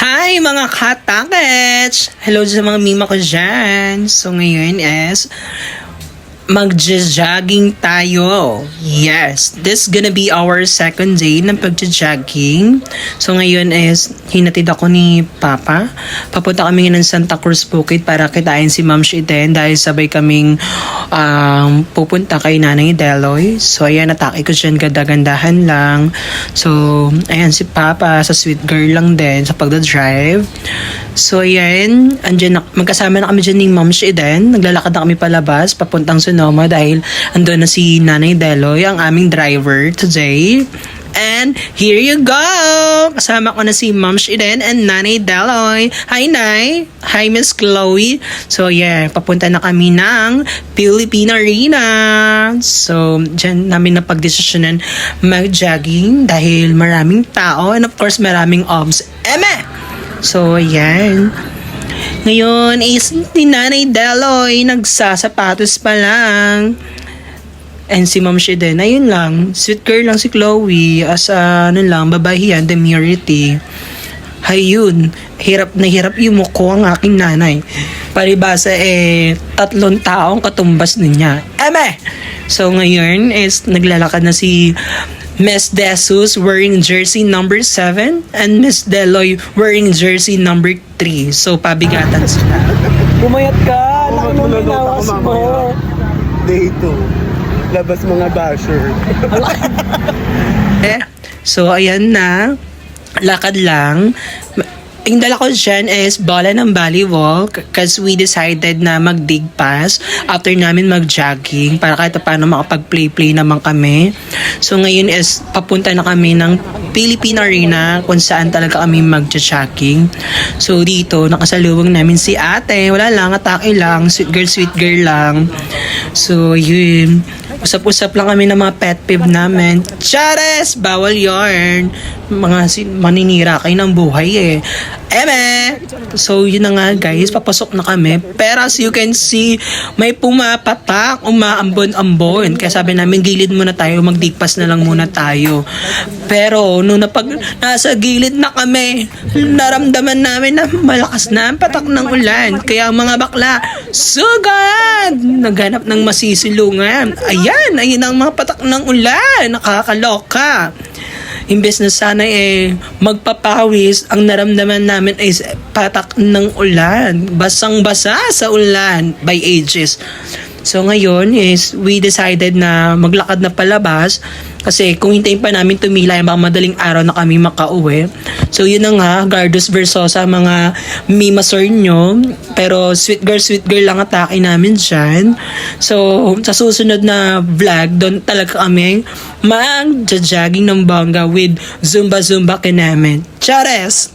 Hi mga katakets! Hello sa mga mima ko dyan. So ngayon is mag-jogging tayo. Yes, this gonna be our second day ng pag-jogging. So ngayon is hinatid ako ni Papa. Papunta kami ng Santa Cruz Bukid para kitain si Ma'am Shiden dahil sabay kaming pupunta kay Nanay Deloy. So ayan, atake ko dyan, ganda-gandahan lang. So ayan si Papa sa sweet girl lang din sa pagdadrive. So ayan, magkasama na kami dyan ni Ma'am Shiden. Naglalakad na kami palabas papuntang Sonoma dahil andun na si Nanay Deloy, ang aming driver today. And here you go! Kasama ko na si Ma'am Shiden and Nanay Deloy. Hi, Nay! Hi, Miss Chloe! So, yeah, papunta na kami ng Philippine Arena. So, dyan namin napagdesisyonan mag-jogging dahil maraming tao and of course, maraming obs. Eme! So, ayan. Ngayon is ni Nanay Deloy nagsasapatos pa lang. And si Ma'am Shiden, ayun lang, sweet girl lang si Chloe, as babahiyan, demurity. Hayun, hirap na hirap yumuko ang aking nanay. Paribasa tatlong taong katumbas niya. Eme! So ngayon is naglalakad na si Miss Desus wearing jersey number 7 and Miss Deloy wearing jersey number 3. So pabigatan sila. Pumayat ka! Anong ginawas mo? Day 2. Labas mga basher. So ayan na, lakad lang. Yung dala ko dyan is bola ng volleyball because we decided na mag-dig pass after namin mag-jogging para kahit paano makapag-play-play naman kami. So ngayon is papunta na kami ng Philippine Arena kung saan talaga kami mag-jogging. So dito nakasalubong namin si ate. Wala lang, atake lang, sweet girl lang. So yun, usap-usap lang kami ng mga pet peeve namin. Chares! Bawal yarn. Maninira kayo ng buhay Eme! So yun na nga guys, papasok na kami. Pero as you can see, may pumapatak, umaambon-ambon. Kaya sabi namin, gilid muna tayo, magdigpas na lang muna tayo. Pero nung nasa gilid na kami, naramdaman namin na malakas na ang patak ng ulan. Kaya ang mga bakla, sugad! Naghanap ng masisilungan. Ayun ang mga patak ng ulan. Nakakaloka. Imbes na sana magpapawis, ang naramdaman namin ay patak ng ulan. Basang-basa sa ulan by ages. So ngayon is we decided na maglakad na palabas kasi kung hintayin pa namin tumila yung mga madaling araw na kami makauwi. So yun na nga, Gardos Versosa mga mimasor nyo. Pero sweet girl lang atake namin dyan. So sa susunod na vlog, doon talaga kami mag-jogging ng bongga with Zumba ka namin. Chares!